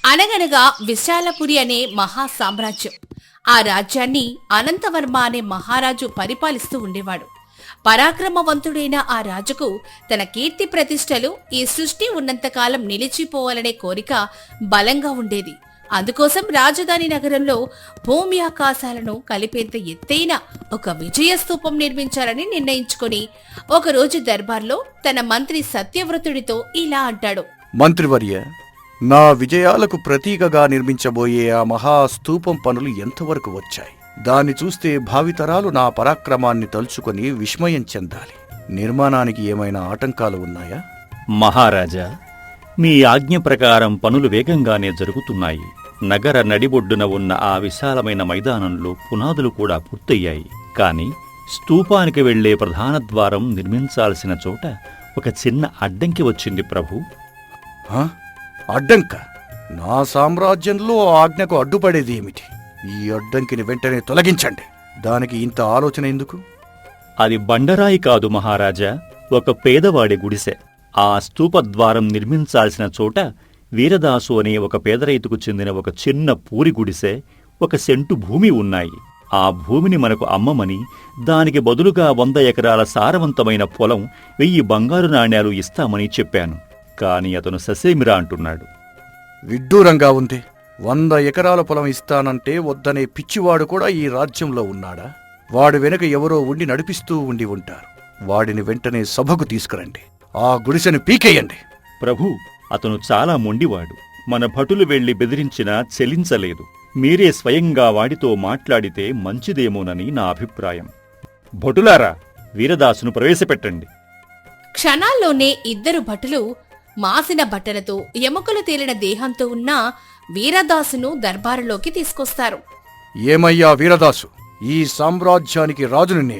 అనగనగా విశాలపురి అనే మహా సామ్రాజ్యం. ఆ రాజ్యాన్ని అనంతవర్మ అనే మహారాజు పరిపాలిస్తూ ఉండేవాడు. పరాక్రమవంతుడైన ఆ రాజుకు తన కీర్తి ప్రతిష్టలు ఈ సృష్టి ఉన్నంతకాలం నిలిచిపోవాలనే కోరిక బలంగా ఉండేది. అందుకోసం రాజధాని నగరంలో భూమి ఆకాశాలను కలిపేంత ఎత్తైన ఒక విజయస్తూపం నిర్మించాలని నిర్ణయించుకుని ఒకరోజు దర్బార్లో తన మంత్రి సత్యవ్రతుడితో ఇలా అంటాడు. మంత్రివర్య, నా విజయాలకు ప్రతీకగా నిర్మించబోయే ఆ మహాస్తూపం పనులు ఎంతవరకు వచ్చాయి? దాన్ని చూస్తే భావితరాలు నా పరాక్రమాన్ని తలుచుకొని విస్మయం చెందాలి. నిర్మాణానికి ఏమైనా ఆటంకాలు ఉన్నాయా? మహారాజా, మీ ఆజ్ఞ ప్రకారం పనులు వేగంగానే జరుగుతున్నాయి. నగర నడిబొడ్డున ఉన్న ఆ విశాలమైన మైదానంలో పునాదులు కూడా పూర్తయ్యాయి. కాని స్తూపానికి వెళ్లే ప్రధాన ద్వారం నిర్మించాల్సిన చోట ఒక చిన్న అడ్డంకి వచ్చింది ప్రభు. అడ్డంక? నా సామ్రాజ్యంలో ఆజ్ఞకు అడ్డుపడేది ఏమిటి? ఈ అడ్డంకిని వెంటనే తొలగించండి. దానికి ఇంత ఆలోచన ఎందుకు? అది బండరాయి కాదు మహారాజా, ఒక పేదవాడి గుడిసె. ఆ స్తూపద్వారం నిర్మించాల్సిన చోట వీరదాసు అనే ఒక పేదరైతుకు చెందిన ఒక చిన్న పూరి గుడిసె, 1 సెంటు భూమి ఉన్నాయి. ఆ భూమిని మనకు అమ్మమని, దానికి బదులుగా 100 ఎకరాల సారవంతమైన పొలం, 1000 బంగారు నాణ్యాలు ఇస్తామని చెప్పాను. కాని అతను ససేమిరా అంటున్నాడు. విడ్డూరంగా ఉంది. 100 ఎకరాల పొలం ఇస్తానంటే వద్దనే పిచ్చివాడు కూడా ఈ రాజ్యంలో ఉన్నాడా? వాడు వెనుక ఎవరో ఉండి నడిపిస్తూ ఉండి ఉంటారు. వాడిని వెంటనే సభకు తీసుకురండి. ఆ గుడిసెను పీకేయండి. ప్రభు, అతను చాలా మొండివాడు. మన భటులు వెళ్లి బెదిరించినా చెలించలేదు. మీరే స్వయంగా వాడితో మాట్లాడితే మంచిదేమోనని నా అభిప్రాయం. భటులారా, వీరదాసును ప్రవేశపెట్టండి. క్షణాల్లోనే 2 భటులు మాసిన బట్టలతో, ఎముకలు తేలిన దేహంతో ఉన్న వీరదాసును దర్బారులోకి తీసుకొస్తారు. ఏమయ్యా వీరదాసు, ఈ సామ్రాజ్యానికి రాజుని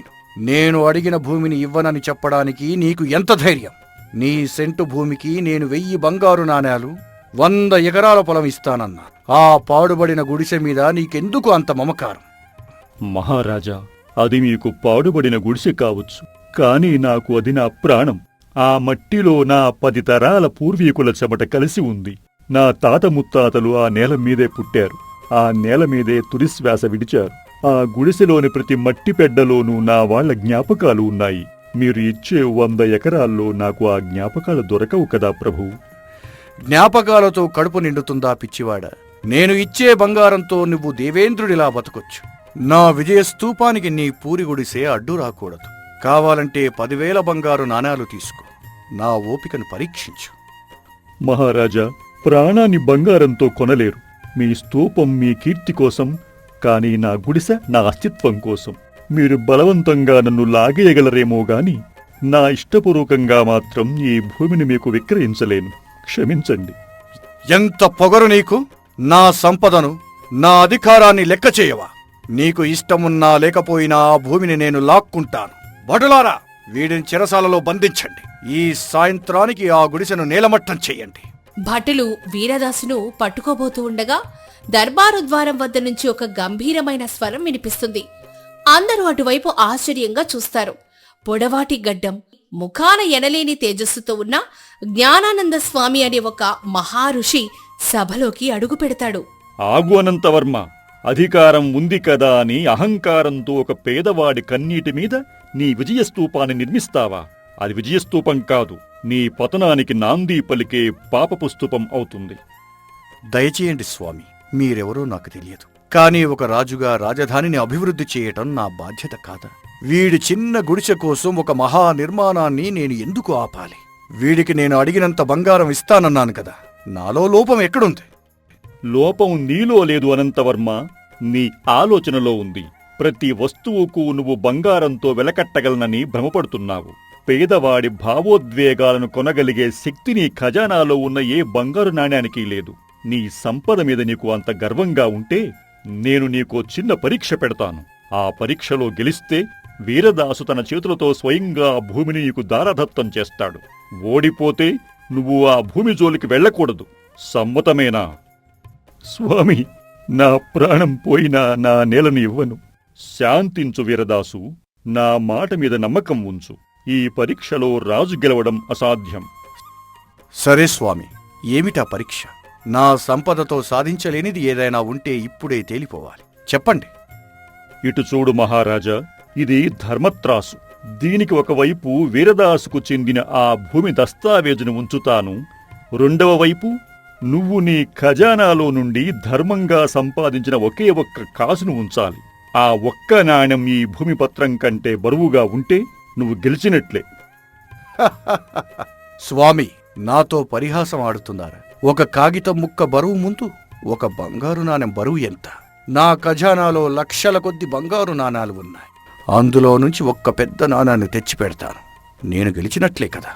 నేను అడిగిన భూమిని ఇవ్వనని చెప్పడానికి నీకు ఎంత ధైర్యం? నీ సెంటు భూమికి నేను 1000 బంగారు నాణేలు, 100 ఎకరాల పొలం ఇస్తానన్నా. ఆ పాడుబడిన గుడిసె మీద నీకెందుకు అంత మమకారం? మహారాజా, అది మీకు పాడుబడిన గుడిసె కావచ్చు, కాని నాకు అది నా ప్రాణం. ఆ మట్టిలో నా 10 తరాల పూర్వీకుల చెమట కలిసి ఉంది. నా తాత ముత్తాతలు ఆ నేల మీదే పుట్టారు. ఆ నేల మీదే తుదిశ్వాస విడిచారు. ఆ గుడిసెలోని ప్రతి మట్టి పెడ్డలోనూ నా వాళ్ల జ్ఞాపకాలు ఉన్నాయి. మీరు ఇచ్చే 100 ఎకరాల్లో నాకు ఆ జ్ఞాపకాలు దొరకవు కదా ప్రభు? జ్ఞాపకాలతో కడుపు నిండుతుందా పిచ్చివాడ? నేను ఇచ్చే బంగారంతో నువ్వు దేవేంద్రుడిలా బతకొచ్చు. నా విజయస్తూపానికి నీ పూరి గుడిసే అడ్డు రాకూడదు. కావాలంటే 10,000 బంగారు నాణాలు తీసుకో. నా ఓపికను పరీక్షించు. మహారాజా, ప్రాణాన్ని బంగారంతో కొనలేరు. మీ స్తూపం మీ కీర్తి కోసం, కాని నా గుడిసె నా అస్తిత్వం కోసం. మీరు బలవంతంగా నన్ను లాగేయగలరేమో గాని నా ఇష్టపూర్వకంగా మాత్రం ఈ భూమిని మీకు విక్రయించలేను. క్షమించండి. ఎంత పొగరు నీకు! నా సంపదను, నా అధికారాన్ని లెక్క చేయవా? నీకు ఇష్టమున్నా లేకపోయినా ఆ భూమిని నేను లాక్కుంటాను. భటులారా, వీడిని చెరసాలలో బంధించండి. ఈ సాయంత్రానికి ఆ గుడిసెను నేలమట్టం చెయ్యండి. భటులు వీరదాసును పట్టుకోబోతూ ఉండగా దర్బారు ద్వారం వద్ద నుంచి ఒక గంభీరమైన స్వరం వినిపిస్తుంది. అందరూ అటువైపు ఆశ్చర్యంగా చూస్తారు. పొడవాటి గడ్డం, ముఖాన ఎనలేని తేజస్సుతో ఉన్న జ్ఞానానంద స్వామి అనే ఒక మహారుషి సభలోకి అడుగు పెడతాడు. ఆగు అనంతవర్మ, అధికారం ఉంది కదా అని అహంకారంతో ఒక పేదవాడి కన్నీటి మీద నీ విజయస్తూపాన్ని నిర్మిస్తావా? అది విజయస్తూపం కాదు, నీ పతనానికి నాందీ పలికే పాపపు స్తూపం అవుతుంది. దయచేయండి స్వామి, మీరెవరో నాకు తెలియదు. కానీ ఒక రాజుగా రాజధానిని అభివృద్ధి చేయటం నా బాధ్యత కాదా? వీడి చిన్న గుడిసె కోసం ఒక మహా నిర్మాణాన్ని నేను ఎందుకు ఆపాలి? వీడికి నేను అడిగినంత బంగారం ఇస్తానన్నాను కదా. నాలో లోపం ఎక్కడుంది? లోపం నీలో లేదు అనంతవర్మ, నీ ఆలోచనలో ఉంది. ప్రతి వస్తువుకు నువ్వు బంగారంతో వెలకట్టగలనని భ్రమపడుతున్నావు. పేదవాడి భావోద్వేగాలను కొనగలిగే శక్తి నీ ఖజానాలో ఉన్న ఏ బంగారు నాణ్యానికి లేదు. నీ సంపద మీద నీకు అంత గర్వంగా ఉంటే నేను నీకో చిన్న పరీక్ష పెడతాను. ఆ పరీక్షలో గెలిస్తే వీరదాసు తన చేతులతో స్వయంగా ఆ భూమిని నీకు దారదత్తం చేస్తాడు. ఓడిపోతే నువ్వు ఆ భూమి జోలికి వెళ్లకూడదు. సమ్మతమేనా? స్వామి, నా ప్రాణం పోయినా నా నేలను ఇవ్వను. శాంతించు వీరదాసు, నా మాట మీద నమ్మకం ఉంచు. ఈ పరీక్షలో రాజు గెలవడం అసాధ్యం. సరే స్వామి, ఏమిటా పరీక్ష? నా సంపదతో సాధించలేనిది ఏదైనా ఉంటే ఇప్పుడే తేలిపోవాలి. చెప్పండి. ఇటు చూడు మహారాజా, ఇది ధర్మత్రాసు. దీనికి ఒకవైపు వీరదాసుకు చెందిన ఆ భూమి దస్తావేజును ఉంచుతాను, రెండవ వైపు నువ్వు నీ ఖజానాలో నుండి ధర్మంగా సంపాదించిన ఒకే ఒక్క కాసును ఉంచాలి. ఆ ఒక్క నాణెం ఈ భూమి పత్రం కంటే బరువుగా ఉంటే నువ్వు గెలిచినట్లే. స్వామి, నాతో పరిహాసం ఆడుతున్నారా? ఒక కాగితం ముక్క బరువు ముందు ఒక బంగారు నాణెం బరువు ఎంత? నా ఖజానాలో లక్షల కొద్ది బంగారు నాణాలు ఉన్నాయి. అందులో నుంచి ఒక్క పెద్ద నాణాన్ని తెచ్చి పెడతాను. నేను గెలిచినట్లే కదా.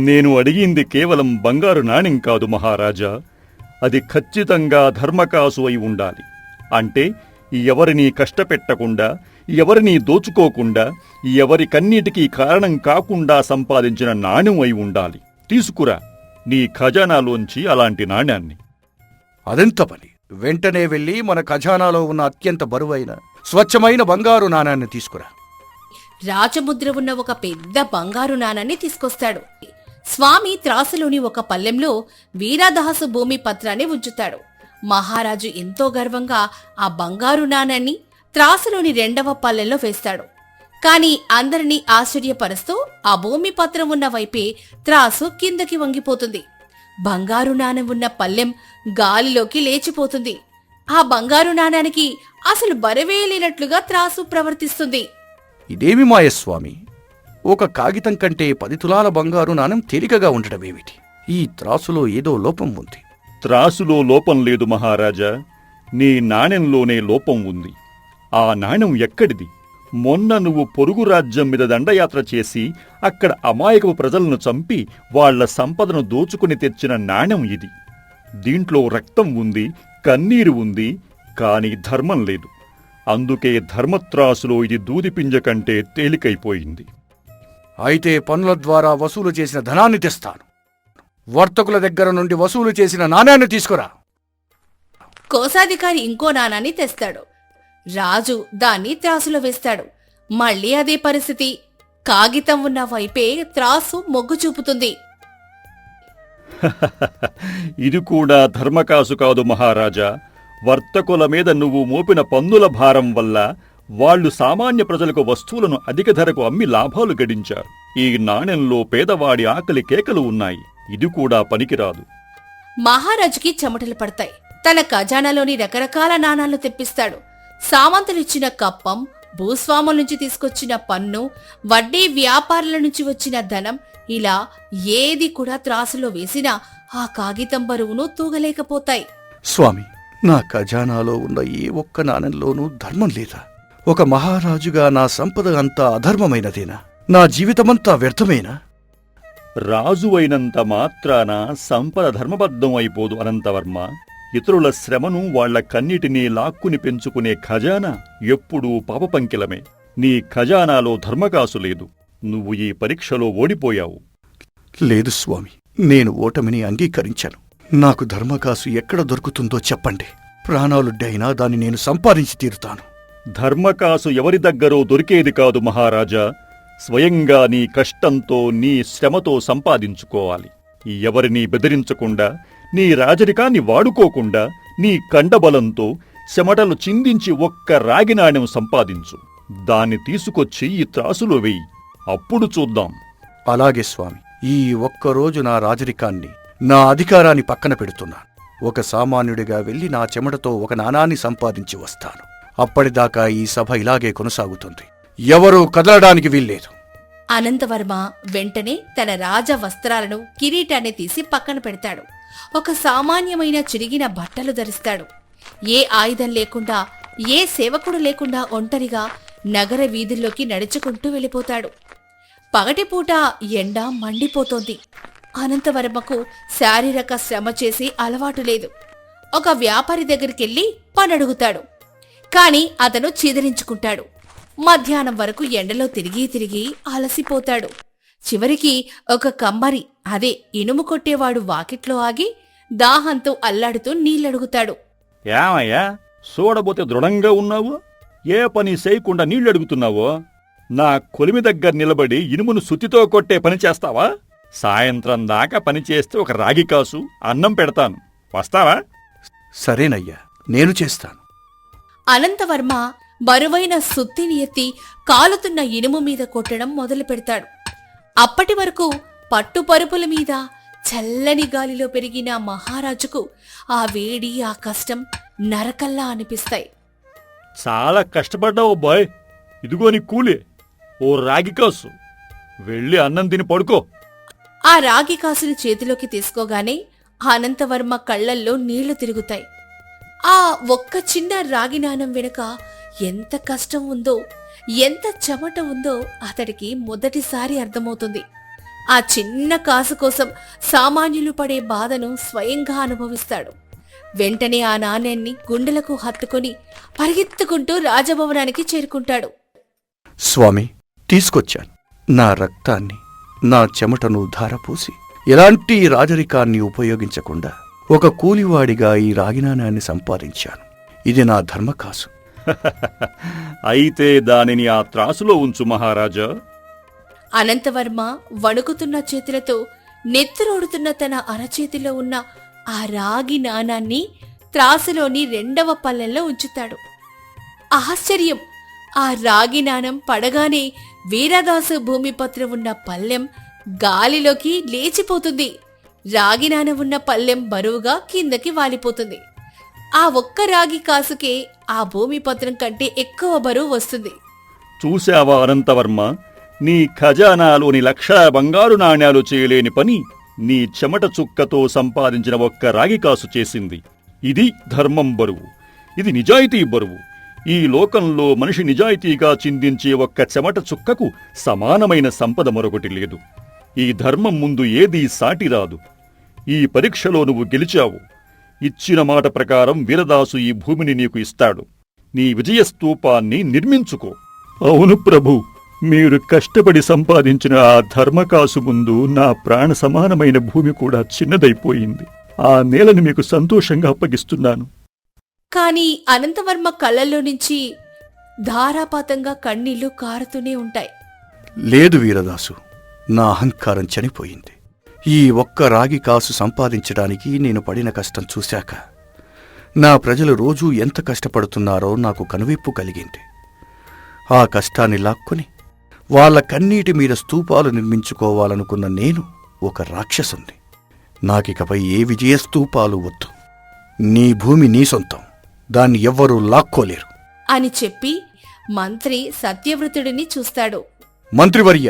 నేను అడిగింది కేవలం బంగారు నాణెం కాదు మహారాజా, అది ఖచ్చితంగా ధర్మకాసు అయి ఉండాలి. అంటే ఎవరినీ కష్టపెట్టకుండా, ఎవరినీ దోచుకోకుండా, ఎవరి కన్నీటికి కారణం కాకుండా సంపాదించిన నాణెం అయి ఉండాలి. తీసుకురా నీ ఖజానాలోంచి అలాంటి నాణ్యాన్ని. అదెంత పని? వెంటనే వెళ్ళి మన ఖజానాలో ఉన్న అత్యంత బరువైన స్వచ్ఛమైన బంగారు నాణాన్ని తీసుకురా. రాజముద్ర ఉన్న ఒక పెద్ద బంగారు నాణాన్ని తీసుకొస్తాడు. స్వామి త్రాసులోని ఒక పల్లెంలో వీరదాసు భూమి పత్రాన్ని ఉంచుతాడు. మహారాజు ఎంతో గర్వంగా ఆ బంగారు నాణాన్ని త్రాసులోని రెండవ పల్లెంలో వేస్తాడు. కాని అందరినీ ఆశ్చర్యపరుస్తూ ఆ భూమి పత్రం ఉన్న వైపే త్రాసు కిందకి వంగిపోతుంది. బంగారు నాణెం ఉన్న పల్లెం గాలిలోకి లేచిపోతుంది. ఆ బంగారు నాణానికి అసలు బరువే లేనట్లుగా త్రాసు ప్రవర్తిస్తుంది. ఇదేమి మాయస్వామి? ఒక కాగితం కంటే 10 తులాల బంగారు నాణెం తేలికగా ఉండటమేమిటి? ఈ త్రాసులో ఏదో లోపం ఉంది. త్రాసులో లోపం లేదు మహారాజా, నీ నాణెంలోనే లోపం ఉంది. ఆ నాణెం ఎక్కడిది? మొన్న నువ్వు పొరుగు రాజ్యం మీద దండయాత్ర చేసి అక్కడ అమాయకపు ప్రజలను చంపి వాళ్ల సంపదను దోచుకుని తెచ్చిన నాణెం ఇది. దీంట్లో రక్తం ఉంది, కన్నీరు ఉంది, కాని ధర్మం లేదు. అందుకే ధర్మత్రాసులో ఇది దూదిపింజ కంటే తేలికైపోయింది. అయితే పన్నుల ద్వారా వసూలు చేసిన ధనాన్ని తెస్తాను. వర్తకుల దగ్గర నుండి వసూలు చేసిన నాణ్యాన్ని తీసుకురా. కోశాధికారి ఇంకో నాణాన్ని తెస్తాడు. రాజు దాన్ని త్రాసులో వేస్తాడు. మళ్ళీ అదే పరిస్థితి. కాగితం ఉన్న వైపే త్రాసు మొగ్గు చూపుతుంది. ఇది కూడా ధర్మకాసు కాదు మహారాజా. వర్తకుల మీద నువ్వు మోపిన పన్నుల భారం వల్ల వాళ్లు సామాన్య ప్రజలకు వస్తువులను అధిక ధరకు అమ్మి లాభాలు గడించారు. ఈ నాణెంలో పేదవాడి ఆకలి కేకలు ఉన్నాయి. ఇది కూడా పనికిరాదు. మహారాజుకి చెమటలు పడతాయి. తన ఖజానాలోని రకరకాల నాణాలు తెప్పిస్తాడు. సామంతులిచ్చిన కప్పం, భూస్వాముల నుంచి తీసుకొచ్చిన పన్ను, వడ్డీ వ్యాపారుల నుంచి వచ్చిన ధనం, ఇలా ఏది కూడా త్రాసులో వేసినా ఆ కాగితం బరువును తూగలేకపోతాయి. స్వామి, నా ఖజానాలో ఉన్న ఏ ఒక్క నాణెంలోనూ ధర్మం లేదా? ఒక మహారాజుగా నా సంపద అంతా అధర్మమైనదేనా? నా జీవితమంతా వ్యర్థమేనా? రాజు అయినంత మాత్రాన సంపద ధర్మబద్ధం అయిపోదు అనంతవర్మ. ఇతరుల శ్రమను వాళ్ల కన్నిటినీ లాక్కుని పెంచుకునే ఖజానా ఎప్పుడూ పాపపంకిలమే. నీ ఖజానాలో ధర్మకాసు లేదు. నువ్వు ఈ పరీక్షలో ఓడిపోయావు. లేదు స్వామి, నేను ఓటమిని అంగీకరించాను. నాకు ధర్మకాసు ఎక్కడ దొరుకుతుందో చెప్పండి. ప్రాణాలుడ్డైనా దాన్ని నేను సంపాదించి తీరుతాను. ధర్మకాసు ఎవరి దగ్గరో దొరికేది కాదు మహారాజా. స్వయంగా నీ కష్టంతో, నీ శ్రమతో సంపాదించుకోవాలి. ఎవరినీ బెదిరించకుండా, నీ రాజరికాన్ని వాడుకోకుండా, నీ కండబలంతో చెమటలు చిందించి ఒక్క రాగి నాణెం సంపాదించు. దాన్ని తీసుకొచ్చి ఈ త్రాసులో వెయ్యి. అప్పుడు చూద్దాం. అలాగే స్వామి, ఈ ఒక్కరోజు నా రాజరికాన్ని, నా అధికారాన్ని పక్కన పెడుతున్నాను. ఒక సామాన్యుడిగా వెళ్లి నా చెమటతో ఒక నాణాన్ని సంపాదించి వస్తాను. అప్పటిదాకా ఈ సభ ఇలాగే కొనసాగుతుంది. ఎవరూ కదలడానికి వీల్లేదు. అనంతవర్మ వెంటనే తన రాజ వస్త్రాలను, కిరీటాన్ని తీసి పక్కన పెడతాడు. ఒక సామాన్యమైన చిరిగిన బట్టలు ధరిస్తాడు. ఏ ఆయుధం లేకుండా, ఏ సేవకుడు లేకుండా ఒంటరిగా నగర వీధుల్లోకి నడుచుకుంటూ వెళ్ళిపోతాడు. పగటిపూట ఎండ మండిపోతోంది. అనంతవర్మకు శారీరక శ్రమ చేసి అలవాటు లేదు. ఒక వ్యాపారి దగ్గరికెళ్లి పనడుగుతాడు. కాని అతను చీదరించుకుంటాడు. మధ్యాహ్నం వరకు ఎండలో తిరిగి తిరిగి అలసిపోతాడు. చివరికి ఒక కమ్మరి, అదే ఇనుము కొట్టేవాడు వాకిట్లో ఆగి దాహంతో అల్లాడుతూ నీళ్లడుగుతాడు. ఏమయ్యా, చూడబోతే దృఢంగా ఉన్నావు, ఏ పని చేయకుండా నీళ్లడుగుతున్నావో? నా కొలిమి దగ్గర నిలబడి ఇనుమును సుత్తితో కొట్టే పని చేస్తావా? సాయంత్రం దాకా పనిచేస్తే ఒక రాగి కాసు అన్నం పెడతాను. వస్తావా? సరేనయ్యా, నేను చేస్తాను. అనంతవర్మ బరువైన సుత్తిని ఎత్తి కాలుతున్న ఇనుము మీద కొట్టడం మొదలు పెడతాడు. అప్పటి వరకు పట్టుపరుపుల మీద చల్లని గాలిలో పెరిగిన మహారాజుకు ఆ వేడి, ఆ కష్టం నరకల్లా అనిపిస్తాయి. చాలా కష్టపడ్డావు బాయ్. ఇదిగో నీ కూలే, ఓ రాగి కాసు. వెళ్ళి అన్నం తిని పడుకో. ఆ రాగి కాసుని చేతిలోకి తీసుకోగానే అనంతవర్మ కళ్లల్లో నీళ్లు తిరుగుతాయి. ఆ ఒక్క చిన్న రాగి నాణం వెనుక ఎంత కష్టం ఉందో, ఎంత చెమట ఉందో అతడికి మొదటిసారి అర్థమవుతుంది. ఆ చిన్న కాసు కోసం సామాన్యులు పడే బాధను స్వయంగా అనుభవిస్తాడు. వెంటనే ఆ నాణ్యాన్ని గుండెలకు హత్తుకొని పరిగెత్తుకుంటూ రాజభవనానికి చేరుకుంటాడు. స్వామి, తీసుకొచ్చాను. నా రక్తాన్ని, నా చెమటను ధారపోసి ఎలాంటి రాజరికాన్ని ఉపయోగించకుండా ఒక కూలివాడిగా ఈ రాగినాణాన్ని సంపాదించాను. ఇది నా ధర్మకాసు. అయితే దానిని ఆ త్రాసులో ఉంచు మహారాజా. అనంతవర్మ వణుకుతున్న చేతులతో నెత్తురోడుతున్న తన అరచేతిలో ఉన్న ఆ రాగి నాణాన్ని త్రాసులోని 2వ పళ్ళెంలో ఉంచుతాడు. ఆశ్చర్యం! ఆ రాగి నాణం పడగానే వీరదాసు భూమిపత్రం ఉన్న పళ్ళెం గాలిలోకి లేచిపోతుంది. రాగి నాణం ఉన్న పళ్ళెం బరువుగా కిందకి వాలిపోతుంది. ఆ ఒక్క రాగి కాసుకే ఆ భూమిపత్రం కంటే ఎక్కువ బరువు వస్తుంది. చూశావా అనంతవర్మ, నీ ఖజానాలోని 1,00,000 బంగారు నాణ్యాలు చేయలేని పని నీ చెమట చుక్కతో సంపాదించిన ఒక్క రాగి కాసు చేసింది. ఇది ధర్మం బరువు, ఇది నిజాయితీ బరువు. ఈ లోకంలో మనిషి నిజాయితీగా చిందించే ఒక్క చెమట చుక్కకు సమానమైన సంపద మరొకటి లేదు. ఈ ధర్మం ముందు ఏదీ సాటిరాదు. ఈ పరీక్షలో నువ్వు గెలిచావు. ఇచ్చిన మాట ప్రకారం వీరదాసు ఈ భూమిని నీకు ఇస్తాడు. నీ విజయస్తూపాన్ని నిర్మించుకో. అవును ప్రభు, మీరు కష్టపడి సంపాదించిన ఆ ధర్మకాసు ముందు నా ప్రాణ సమానమైన భూమి కూడా చిన్నదైపోయింది. ఆ నేలను మీకు సంతోషంగా అప్పగిస్తున్నాను. కాని అనంతవర్మ కళ్ళల్లో నుంచి ధారాపాతంగా కన్నీళ్లు కారుతూనే ఉంటాయి. లేదు వీరదాసు, నా అహంకారం చనిపోయింది. ఈ ఒక్క రాగి కాసు సంపాదించడానికి నేను పడిన కష్టం చూశాక నా ప్రజలు రోజూ ఎంత కష్టపడుతున్నారో నాకు కనువిప్పు కలిగింది. ఆ కష్టాన్ని లాక్కొని వాళ్ల కన్నీటి మీద స్తూపాలు నిర్మించుకోవాలనుకున్న నేను ఒక రాక్షసుని. నాకికపై ఏ విజయస్తూపాలు వద్దు. నీ భూమి నీ సొంతం, దాన్ని ఎవ్వరూ లాక్కోలేరు అని చెప్పి మంత్రి సత్యవ్రతుడిని చూస్తాడు. మంత్రివర్య,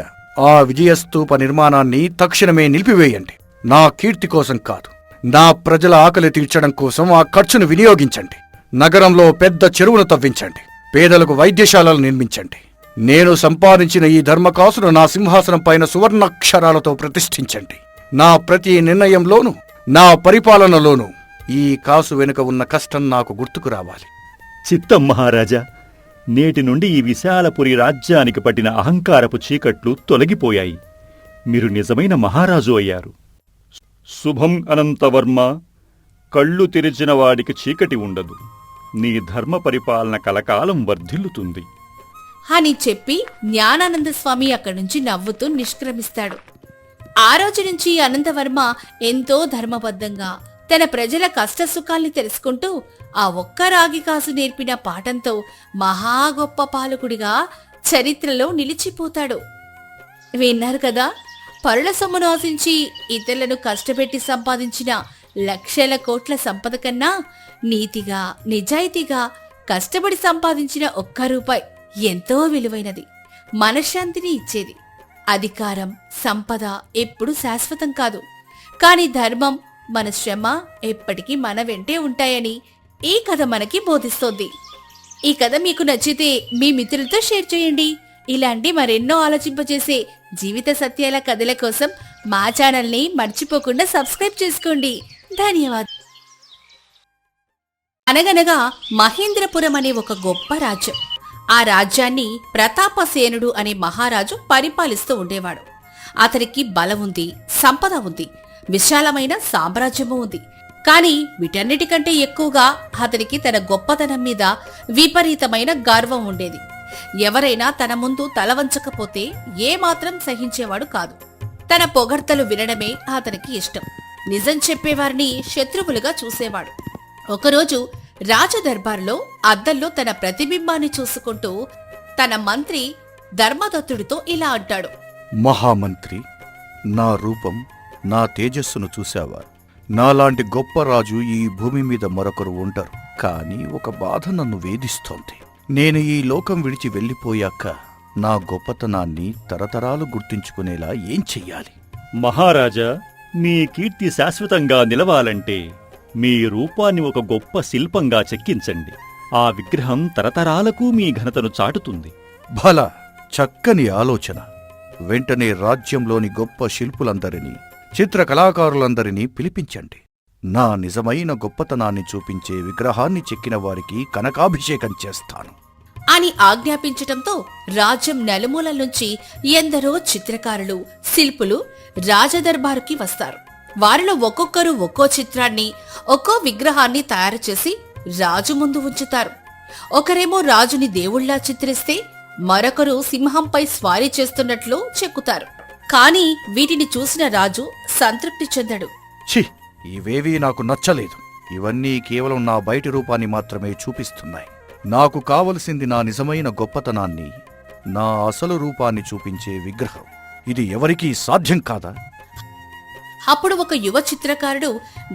ఆ విజయస్తూప నిర్మాణాన్ని తక్షణమే నిలిపివేయండి. నా కీర్తి కోసం కాదు, నా ప్రజల ఆకలి తీర్చడం కోసం ఆ ఖర్చును వినియోగించండి. నగరంలో పెద్ద చెరువును తవ్వించండి. పేదలకు వైద్యశాలలు నిర్మించండి. నేను సంపాదించిన ఈ ధర్మకాసును నా సింహాసనం పైన సువర్ణాక్షరాలతో ప్రతిష్ఠించండి. నా ప్రతి నిర్ణయంలోనూ, నా పరిపాలనలోనూ ఈ కాసు వెనుక ఉన్న కష్టం నాకు గుర్తుకు రావాలి. చిత్తం మహారాజా. నేటి నుండి ఈ విశాలపురి రాజ్యానికి పట్టిన అహంకారపు చీకట్లు తొలగిపోయాయి. మీరు నిజమైన మహారాజు అయ్యారు. శుభం అనంతవర్మ. కళ్ళు తెరిచిన వాడికి చీకటి ఉండదు. నీ ధర్మ పరిపాలన కలకాలం వర్ధిల్లుతుంది అని చెప్పి జ్ఞానానందస్వామి అక్కడి నుంచి నవ్వుతూ నిష్క్రమిస్తాడు. ఆ రోజు నుంచి అనంతవర్మ ఎంతో ధర్మబద్ధంగా తన ప్రజల కష్టసుఖాల్ని తెలుసుకుంటూ ఆ ఒక్క రాగి కాసు నేర్పిన పాఠంతో మహా గొప్ప పాలకుడిగా చరిత్రలో నిలిచిపోతాడు. విన్నారు కదా, పరుల సొమ్మును ఆశించి ఇతరులను కష్టపెట్టి సంపాదించిన లక్షల కోట్ల సంపద కన్నా నీతిగా, నిజాయితీగా కష్టపడి సంపాదించిన ఒక్క రూపాయి ఎంతో విలువైనది, మనశ్శాంతిని ఇచ్చేది. అధికారం, సంపద ఎప్పుడూ శాశ్వతం కాదు, కాని ధర్మం, మన శ్రమ ఎప్పటికీ మన వెంటే ఉంటాయని ఈ కథ మనకి బోధిస్తోంది. ఈ కథ మీకు నచ్చితే మీ మిత్రులతో షేర్ చేయండి. ఇలాంటి మరెన్నో ఆలోచింపజేసే జీవిత సత్యాల కథల కోసం మా ఛానల్ని మర్చిపోకుండా సబ్స్క్రైబ్ చేసుకోండి. ధన్యవాదాలు. అనగనగా మహేంద్రపురం అనే ఒక గొప్ప రాజ్యం. ఆ రాజ్యాన్ని ప్రతాపసేనుడు అనే మహారాజు పరిపాలిస్తూ ఉండేవాడు. అతనికి బలం ఉంది, సంపద ఉంది, విశాలమైన సామ్రాజ్యము ఉంది. కాని వీటన్నిటికంటే ఎక్కువగా అతనికి తన గొప్పతనం మీద విపరీతమైన గర్వం ఉండేది. ఎవరైనా తన ముందు తల వంచకపోతే ఏమాత్రం సహించేవాడు కాదు. తన పొగడ్తలు వినడమే అతనికి ఇష్టం. నిజం చెప్పేవారిని శత్రువులుగా చూసేవాడు. ఒకరోజు రాజదర్బార్లో అద్దంలో తన ప్రతిబింబాన్ని చూసుకుంటూ తన మంత్రి ధర్మదత్తుడితో ఇలా అంటాడు. మహామంత్రి, నా రూపం, నా తేజస్సును చూశావా? నాలాంటి గొప్ప రాజు ఈ భూమి మీద మరొకరు ఉండరు. కాని ఒక బాధ నన్ను వేధిస్తోంది. నేను ఈ లోకం విడిచి వెళ్ళిపోయాక నా గొప్పతనాన్ని తరతరాలు గుర్తుంచుకునేలా ఏం చెయ్యాలి? మహారాజా, మీ కీర్తి శాశ్వతంగా నిలవాలంటే మీ రూపాన్ని ఒక గొప్ప శిల్పంగా చెక్కించండి. ఆ విగ్రహం తరతరాలకు మీ ఘనతను చాటుతుంది. భల చక్కని ఆలోచన. వెంటనే రాజ్యంలోని గొప్ప శిల్పులందరినీ, చిత్రకళాకారులందరినీ పిలిపించండి. నా నిజమైన గొప్పతనాన్ని చూపించే విగ్రహాన్ని చెక్కిన వారికి కనకాభిషేకం చేస్తాను అని ఆజ్ఞాపించటంతో రాజ్యం నలుమూలల నుంచి ఎందరో చిత్రకారులు, శిల్పులు రాజదర్బారుకి వస్తారు. వారిలో ఒక్కొక్కరు ఒక్కో చిత్రాన్ని, ఒక్కో విగ్రహాన్ని తయారు చేసి రాజు ముందు ఉంచుతారు. ఒకరేమో రాజుని దేవుళ్లా చిత్రిస్తే, మరొకరు సింహంపై స్వారీ చేస్తున్నట్లు చెక్కుతారు. కాని వీటిని చూసిన రాజు సంతృప్తి చెందడు. ఛీ, ఇవేవీ నాకు నచ్చలేదు. ఇవన్నీ కేవలం నా బయటి రూపాన్ని మాత్రమే చూపిస్తున్నాయి. నాకు కావలసింది నా నిజమైన గొప్పతనాన్ని, నా అసలు రూపాన్ని చూపించే విగ్రహం. ఇది ఎవరికీ సాధ్యం కాదా? అప్పుడు ఒక యువ చిత్రకారుడు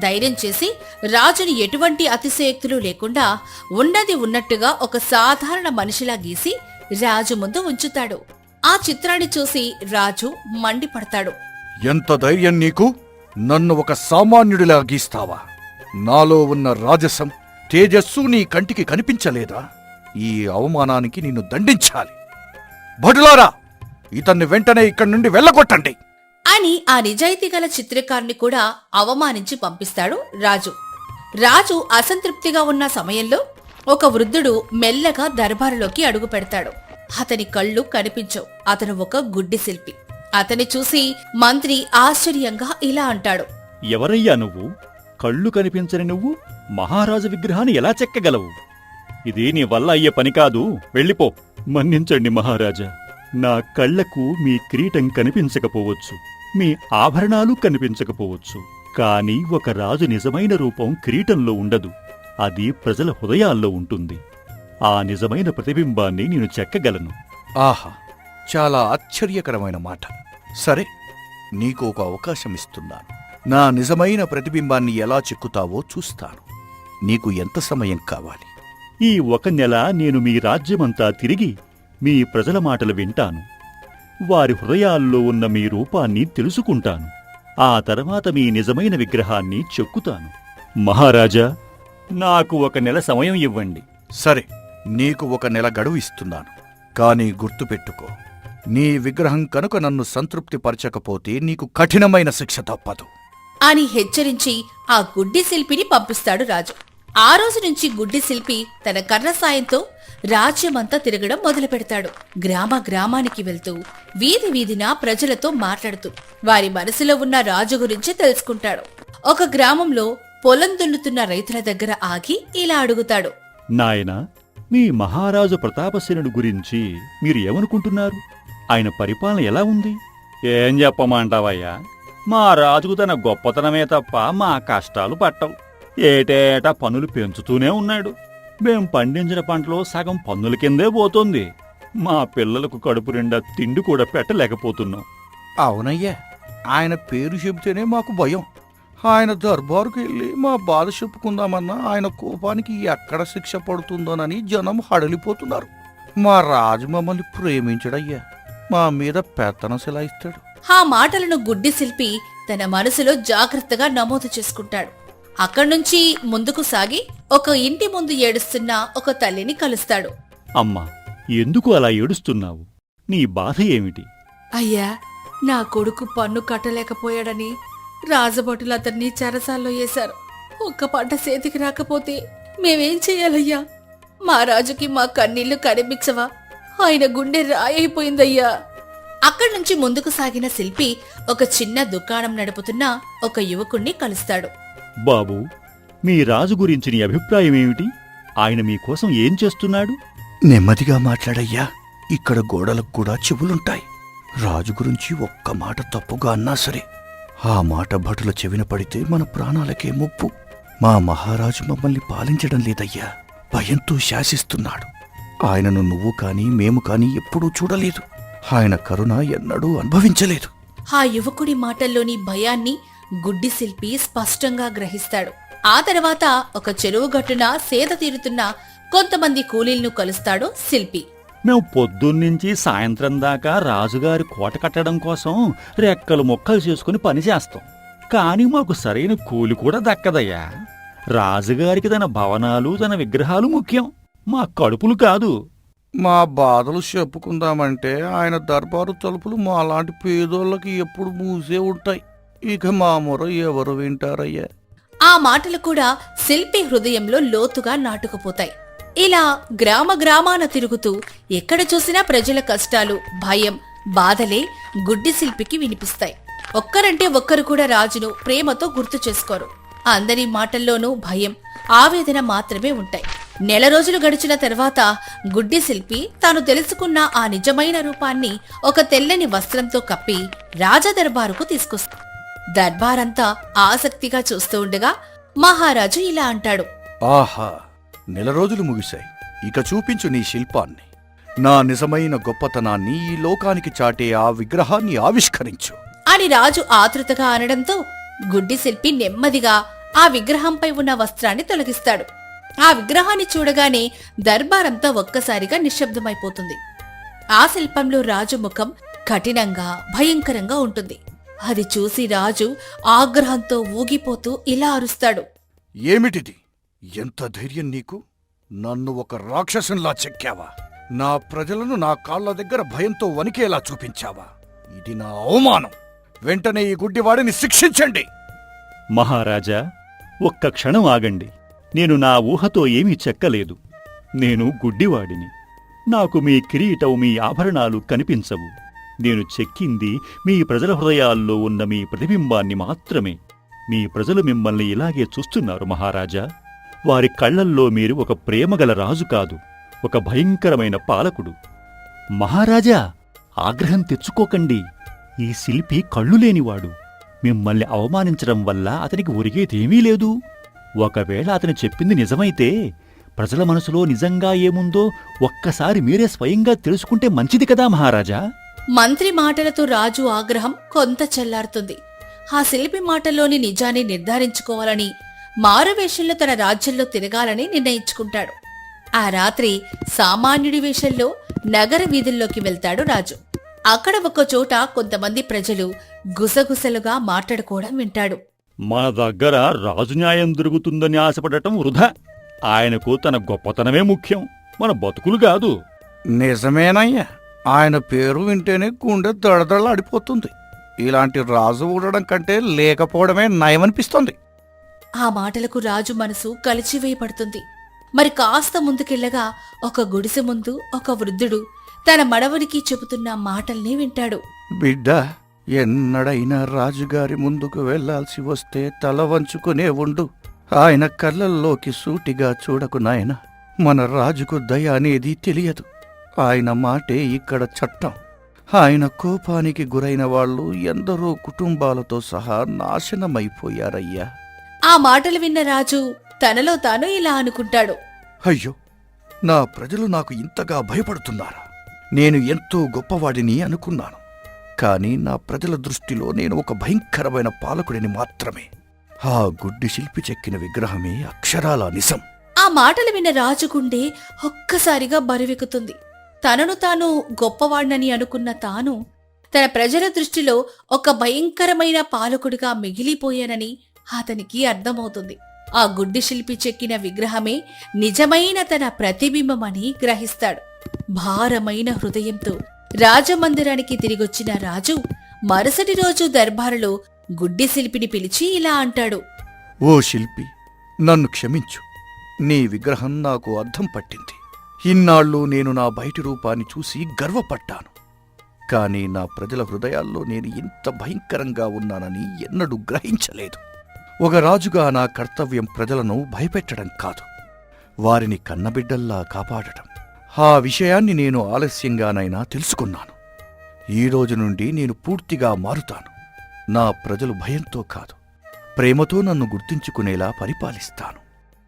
ధైర్యం చేసి రాజుని ఎటువంటి అతిశయోక్తులు లేకుండా ఉన్నది ఉన్నట్టుగా ఒక సాధారణ మనిషిలా గీసి రాజు ముందు ఉంచుతాడు. ఆ చిత్రాన్ని చూసి రాజు మండిపడతాడు. ఎంత ధైర్యం నీకు? నన్ను ఒక సామాన్యుడిలా గీస్తావా? నాలో ఉన్న రాజసం, తేజస్సు నీ కంటికి కనిపించలేదా? ఈ అవమానానికి నిన్ను దండించాలి. భటులారా, ఇతన్ని వెంటనే ఇక్కడి నుండి వెళ్ళగొట్టండి అని ఆ నిజాయితీగల చిత్రకారుని కూడా అవమానించి పంపిస్తాడు రాజు. రాజు అసంతృప్తిగా ఉన్న సమయంలో ఒక వృద్ధుడు మెల్లగా దర్బారులోకి అడుగు పెడతాడు. అతని కళ్ళు కనిపించవు. అతను ఒక గుడ్డి శిల్పి. అతని చూసి మంత్రి ఆశ్చర్యంగా ఇలా అంటాడు. ఎవరయ్యా నువ్వు? కళ్ళు కనిపించని నువ్వు మహారాజు విగ్రహాన్ని ఎలా చెక్కగలవు? ఇది నీ వల్ల అయ్యే పని కాదు. వెళ్ళిపో. మన్నించండి మహారాజా, నా కళ్లకు మీ కిరీటం కనిపించకపోవచ్చు, మీ ఆభరణాలు కనిపించకపోవచ్చు. కాని ఒక రాజు నిజమైన రూపం కిరీటంలో ఉండదు, అది ప్రజల హృదయాల్లో ఉంటుంది. ఆ నిజమైన ప్రతిబింబాన్ని నేను చెక్కగలను. ఆహా, చాలా ఆశ్చర్యకరమైన మాట. సరే, నీకు ఒక అవకాశం ఇస్తున్నాను. నా నిజమైన ప్రతిబింబాన్ని ఎలా చెక్కుతావో చూస్తాను. నీకు ఎంత సమయం కావాలి? ఈ 1 నెల నేను మీ రాజ్యమంతా తిరిగి మీ ప్రజల మాటలు వింటాను. వారి హృదయాల్లో ఉన్న మీ రూపాన్ని తెలుసుకుంటాను. ఆ తర్వాత మీ నిజమైన విగ్రహాన్ని చెక్కుతాను. మహారాజా, నాకు 1 నెల సమయం ఇవ్వండి. సరే, నీకు 1 నెల గడువు ఇస్తున్నాను. కాని గుర్తుపెట్టుకో, నీ విగ్రహం కనుక నన్ను సంతృప్తిపరచకపోతే నీకు కఠినమైన శిక్ష తప్పదు అని హెచ్చరించి ఆ గుడ్డి శిల్పిని పంపిస్తాడు రాజు. ఆ రోజు నుంచి గుడ్డి శిల్పి తన కర్ర సాయంతో రాజ్యమంతా తిరగడం మొదలు పెడతాడు. గ్రామ గ్రామానికి వెళ్తూ, వీధి వీధిన ప్రజలతో మాట్లాడుతూ వారి మనసులో ఉన్న రాజు గురించి తెలుసుకుంటాడు. ఒక గ్రామంలో పొలం దున్నుతున్న రైతుల దగ్గర ఆగి ఇలా అడుగుతాడు. నాయనా, మీ మహారాజు ప్రతాపసేనుడు గురించి మీరు ఏమనుకుంటున్నారు? ఆయన పరిపాలన ఎలా ఉంది? ఏం చెప్పమంటావయ్యా, మా రాజుకు తన గొప్పతనమే తప్ప మా కష్టాలు పట్టవు. ఏటేటా పన్నులు పెంచుతూనే ఉన్నాడు. మేం పండించిన పంటలో సగం పన్నుల కిందే పోతుంది. మా పిల్లలకు కడుపు నిండా తిండి కూడా పెట్టలేకపోతున్నాం. అవునయ్యా, ఆయన పేరు చెబితేనే మాకు భయం. ఆయన దర్బారుకు వెళ్ళి మా బాధ చెప్పుకుందామన్నా ఆయన కోపానికి ఎక్కడ శిక్ష పడుతుందోనని జనం హడలిపోతున్నారు. మా రాజు మమ్మల్ని ప్రేమించడయ్యా, మా మీద పెత్తనం సెలాయిస్తాడు. ఆ మాటలను గుడ్డి శిల్పి తన మనసులో జాగ్రత్తగా నమోదు చేసుకుంటాడు. అక్కడ్నుంచి ముందుకు సాగి ఒక ఇంటి ముందు ఏడుస్తున్న ఒక తల్లిని కలుస్తాడు. అమ్మా, ఎందుకు అలా ఏడుస్తున్నావు? నీ బాధ ఏమిటి? అయ్యా, నా కొడుకు పన్ను కట్టలేకపోయాడని రాజభటులు అతన్ని చెరసాల్లో వేశారు. ఒక్క పంట చేతికి రాకపోతే మేమేం చెయ్యాలయ్యా? మా రాజుకి మా కన్నీళ్లు కనిపించవా? ఆయన గుండె రాయైపోయిందయ్యా. అక్కడి నుంచి ముందుకు సాగిన శిల్పి ఒక చిన్న దుకాణం నడుపుతున్న ఒక యువకుణ్ణి కలుస్తాడు. బాబూ, మీ రాజు గురించి నీ అభిప్రాయమేమిటి? ఆయన మీకోసం ఏం చేస్తున్నాడు? నెమ్మదిగా మాట్లాడయ్యా, ఇక్కడ గోడలకు కూడా చెవులుంటాయి. రాజు గురించి ఒక్క మాట తప్పుగా అన్నా సరే ఆ మాట భటుల చెవిన పడితే మన ప్రాణాలకే ముప్పు. మా మహారాజు మమ్మల్ని పాలించడం లేదయ్యా, భయంతో శాసిస్తున్నాడు. ఆయనను నువ్వు కాని మేము కాని ఎప్పుడూ చూడలేదు. ఆయన కరుణ ఎన్నడూ అనుభవించలేదు. ఆ యువకుడి మాటల్లోని భయాన్ని గుడ్డి శిల్పి స్పష్టంగా గ్రహిస్తాడు. ఆ తర్వాత ఒక చెరువు గట్టున సేద తీరుతున్న కొంతమంది కూలీలను కలుస్తాడు శిల్పి. మేము పొద్దున్నుంచి సాయంత్రం దాకా రాజుగారి కోట కట్టడం కోసం రెక్కలు మొక్కలు చేసుకుని పనిచేస్తాం. కాని మాకు సరైన కూలి కూడా దక్కదయ్యా. రాజుగారికి తన భవనాలు తన విగ్రహాలు ముఖ్యం, మా కడుపులు కాదు. మా బాధలు చెప్పుకుందామంటే ఆయన దర్బారు తలుపులు మా లాంటి పేదోళ్ళకి ఎప్పుడు మూసే ఉంటాయి. ఇక మా మొర ఎవరు వింటారయ్యా? ఆ మాటలు కూడా శిల్పి హృదయంలో లోతుగా నాటుకుపోతాయి. ఇలా గ్రామ గ్రామాన తిరుగుతూ ఎక్కడ చూసినా ప్రజల కష్టాలు, భయం, బాధలే గుడ్డి శిల్పికి వినిపిస్తాయి. ఒక్కరంటే ఒక్కరు కూడా రాజును ప్రేమతో గుర్తు చేసుకోరు. అందరి మాటల్లోనూ భయం, ఆవేదన మాత్రమే ఉంటాయి. నెల రోజులు గడిచిన తర్వాత గుడ్డి శిల్పి తాను తెలుసుకున్న ఆ నిజమైన రూపాన్ని ఒక తెల్లని వస్త్రంతో కప్పి రాజదర్బారుకు తీసుకొస్తాడు. దర్బారంతా ఆసక్తిగా చూస్తూ ఉండగా మహారాజు ఇలా అంటాడు. ఆహా, నెల రోజులు ముగిశాయి. ఇక చూపించు నీ శిల్పాన్ని. నా నిజమైన గొప్పతనాన్ని ఈ లోకానికి చాటే ఆ విగ్రహాన్ని ఆవిష్కరించు అని రాజు ఆతృతగా అనడంతో గుడ్డి శిల్పి నెమ్మదిగా ఆ విగ్రహంపై ఉన్న వస్త్రాన్ని తొలగిస్తాడు. ఆ విగ్రహాన్ని చూడగానే దర్బారంతా ఒక్కసారిగా నిశ్శబ్దమైపోతుంది. ఆ శిల్పంలో రాజు ముఖం కఠినంగా, భయంకరంగా ఉంటుంది. అది చూసి రాజు ఆగ్రహంతో ఊగిపోతూ ఇలా అరుస్తాడు. ఏమిటిది? ఎంత ధైర్యం నీకు? నన్ను ఒక రాక్షసునిలా చెక్కావా? నా ప్రజలను నా కాళ్ల దగ్గర భయంతో వణికేలా చూపించావా? ఇది నా అవమానం. వెంటనే ఈ గుడ్డివాడిని శిక్షించండి. మహారాజా, ఒక్క క్షణం ఆగండి. నేను నా ఊహతో ఏమీ చెక్కలేదు. నేను గుడ్డివాడిని. నాకు మీ కిరీటం, మీ ఆభరణాలు కనిపించవు. నేను చెక్కింది మీ ప్రజల హృదయాల్లో ఉన్న మీ ప్రతిబింబాన్ని మాత్రమే. మీ ప్రజలు మిమ్మల్ని ఇలాగే చూస్తున్నారు మహారాజా. వారి కళ్లల్లో మీరు ఒక ప్రేమగల రాజు కాదు, ఒక భయంకరమైన పాలకుడు. మహారాజా, ఆగ్రహం తెచ్చుకోకండి. ఈ శిల్పి కళ్ళు లేనివాడు. మిమ్మల్ని అవమానించడం వల్ల అతనికి ఒరిగేదేమీ లేదు. ఒకవేళ అతను చెప్పింది నిజమైతే ప్రజల మనసులో నిజంగా ఏముందో ఒక్కసారి మీరే స్వయంగా తెలుసుకుంటే మంచిది కదా మహారాజా. మంత్రి మాటలతో రాజు ఆగ్రహం కొంత చల్లారుతుంది. ఆ శిల్పి మాటల్లోని నిజాన్ని నిర్ధారించుకోవాలని, మారువేషంలో తన రాజ్యంలో తిరగాలని నిర్ణయించుకుంటాడు. ఆ రాత్రి సామాన్యుడి వేషంలో నగర వీధుల్లోకి వెళ్తాడు రాజు. అక్కడ ఒకచోట కొంతమంది ప్రజలు గుసగుసలుగా మాట్లాడుకోవడం వింటాడు. మన దగ్గర రాజు న్యాయం దొరుకుతుందని ఆశపడటం వృధా. ఆయనకు తన గొప్పతనమే ముఖ్యం, మన బతుకులు కాదు. నిజమేనయ్యా, ఆయన పేరు వింటేనే గుండె దడదడలాడిపోతుంది. ఇలాంటి రాజు ఉండడం కంటే లేకపోవడమే నయమనిపిస్తోంది. ఆ మాటలకు రాజు మనసు కలిచివేయబడుతుంది. మరి కాస్త ముందుకెళ్లగా ఒక గుడిసె ముందు ఒక వృద్ధుడు తన మనవడికి చెబుతున్న మాటల్ని వింటాడు. బిడ్డ, ఎన్నడైనా రాజుగారి ముందుకు వెళ్లాల్సి వస్తే తల వంచుకునే ఉండు. ఆయన కళ్ళల్లోకి సూటిగా చూడకు నాయన. మన రాజుకు దయ అనేది తెలియదు. ఆయన మాటే ఇక్కడ చట్టం. ఆయన కోపానికి గురైన వాళ్ళు ఎందరో కుటుంబాలతో సహా నాశనమైపోయారయ్యా. ఆ మాటలు విన్న రాజు తనలో తాను ఇలా అనుకుంటాడు. అయ్యో, నా ప్రజలు నాకు ఇంతగా భయపడుతున్నారా? నేను ఎంతో గొప్పవాడిని అనుకున్నాను. కాని నా ప్రజల దృష్టిలో నేను ఒక భయంకరమైన పాలకుడిని మాత్రమే. ఆ గుడ్డి శిల్పి చెక్కిన విగ్రహమే అక్షరాల నిజం. ఆ మాటలు విన్న రాజు గుండె ఒక్కసారిగా బరువెక్కుతుంది. తనను తాను గొప్పవాణ్ణని అనుకున్న తాను తన ప్రజల దృష్టిలో ఒక భయంకరమైన పాలకుడిగా మిగిలిపోయానని అతనికి అర్థమవుతుంది. ఆ గుడ్డి శిల్పి చెక్కిన విగ్రహమే నిజమైన తన ప్రతిబింబమని గ్రహిస్తాడు. భారమైన హృదయంతో రాజమందిరానికి తిరిగొచ్చిన రాజు మరుసటి రోజు దర్బారులో గుడ్డి శిల్పిని పిలిచి ఇలా అంటాడు. ఓ శిల్పి, నన్ను క్షమించు. నీ విగ్రహం నాకు అర్థం పట్టింది. ఇన్నాళ్ళు నేను నా బయటి రూపాన్ని చూసి గర్వపడ్డాను. కాని నా ప్రజల హృదయాల్లో నేను ఇంత భయంకరంగా ఉన్నానని ఎన్నడూ గ్రహించలేదు. ఒక రాజుగా నా కర్తవ్యం ప్రజలను భయపెట్టడం కాదు, వారిని కన్నబిడ్డల్లా కాపాడటం. ఆ విషయాన్ని నేను ఆలస్యంగానైనా తెలుసుకున్నాను. ఈ రోజు నుండి నేను పూర్తిగా మారుతాను. నా ప్రజలు భయంతో కాదు, ప్రేమతో నన్ను గుర్తించుకునేలా పరిపాలిస్తాను.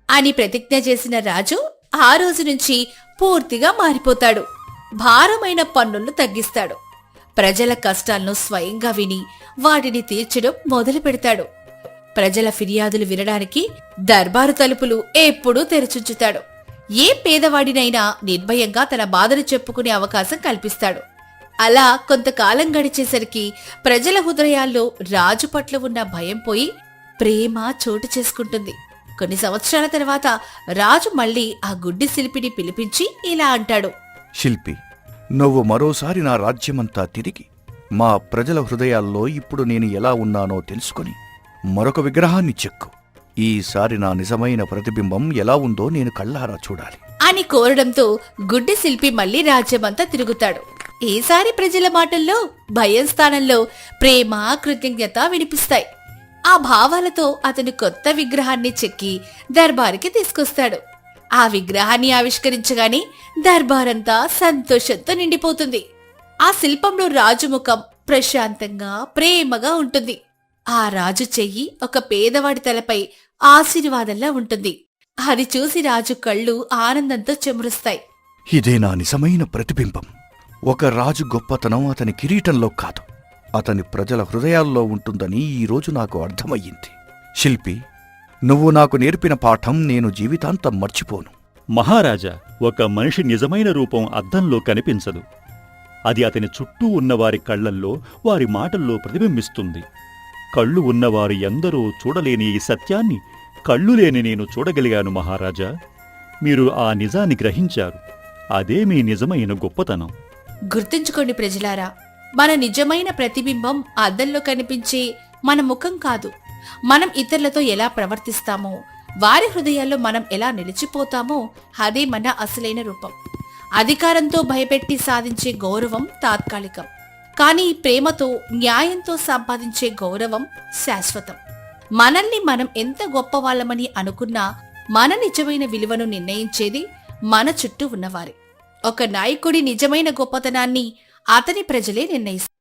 అని ప్రతిజ్ఞ చేసిన రాజు ఆ రోజు నుంచి పూర్తిగా మారిపోతాడు. భారమైన పన్నులను తగ్గిస్తాడు. ప్రజల కష్టాలను స్వయంగా విని వాటిని తీర్చడం మొదలు పెడతాడు. ప్రజల ఫిర్యాదులు వినడానికి దర్బారు తలుపులు ఎప్పుడూ తెరచుంచుతాడు. ఏ పేదవాడినైనా నిర్భయంగా తన బాధను చెప్పుకునే అవకాశం కల్పిస్తాడు. అలా కొంతకాలం గడిచేసరికి ప్రజల హృదయాల్లో రాజు పట్ల ఉన్న భయం పోయి ప్రేమ చోటు చేసుకుంటుంది. కొన్ని సంవత్సరాల తర్వాత రాజు మళ్ళీ ఆ గుడ్డి శిల్పిని పిలిపించి ఇలా అంటాడు. శిల్పి, నువ్వు మరోసారి నా రాజ్యమంతా తిరిగి మా ప్రజల హృదయాల్లో ఇప్పుడు నేను ఎలా ఉన్నానో తెలుసుకొని మరొక విగ్రహాన్ని చెక్కు. ఈసారి నా నిజమైన ప్రతిబింబం ఎలా ఉందో నేను కళ్ళారా చూడాలి అని కోరడంతో గుడ్డి శిల్పి మళ్లీ రాజ్యమంతా తిరుగుతాడు. ఈసారి ప్రజల మాటల్లో భయం స్థానంలో ప్రేమ, కృతజ్ఞత వినిపిస్తాయి. ఆ భావాలతో అతను కొత్త విగ్రహాన్ని చెక్కి దర్బారుకి తీసుకొస్తాడు. ఆ విగ్రహాన్ని ఆవిష్కరించగానే దర్బారంతా సంతోషంతో నిండిపోతుంది. ఆ శిల్పంలో రాజు ముఖం ప్రశాంతంగా, ప్రేమగా ఉంటుంది. ఆ రాజు చెయ్యి ఒక పేదవాడి తలపై ఆశీర్వాదంలా ఉంటుంది. అది చూసి రాజు కళ్ళు ఆనందంతో చెమురుస్తాయి. ఇదే నా నిజమైన ప్రతిబింబం. ఒక రాజు గొప్పతనం అతని కిరీటంలో కాదు, అతని ప్రజల హృదయాల్లో ఉంటుందని ఈరోజు నాకు అర్థమయ్యింది. శిల్పి, నువ్వు నాకు నేర్పిన పాఠం నేను జీవితాంతం మర్చిపోను. మహారాజా, ఒక మనిషి నిజమైన రూపం అద్దంలో కనిపించదు. అది అతని చుట్టూ ఉన్నవారి కళ్లల్లో, వారి మాటల్లో ప్రతిబింబిస్తుంది. కళ్ళు ఉన్నవారు ఎందరో చూడలేని ఈ సత్యాన్ని కళ్ళు లేని నేను చూడగలిగాను మహారాజా. మీరు ఆ నిజాన్ని గ్రహించారు. అదే మీ నిజమైన గొప్పతనం. గుర్తుంచుకోండి ప్రజలారా, మన నిజమైన ప్రతిబింబం అద్దంలో కనిపించే మన ముఖం కాదు. మనం ఇతరులతో ఎలా ప్రవర్తిస్తామో, వారి హృదయాల్లో మనం ఎలా నిలిచిపోతామో అదే మన అసలైన రూపం. అధికారంతో భయపెట్టి సాధించే గౌరవం తాత్కాలికం, కానీ ప్రేమతో, న్యాయంతో సంపాదించే గౌరవం శాశ్వతం. మనల్ని మనం ఎంత గొప్పవాళ్లమని అనుకున్నా మన నిజమైన విలువను నిర్ణయించేది మన చుట్టూ ఉన్నవారే. ఒక నాయకుడి నిజమైన గొప్పతనాన్ని అతని ప్రజలే నిర్ణయిస్తారు.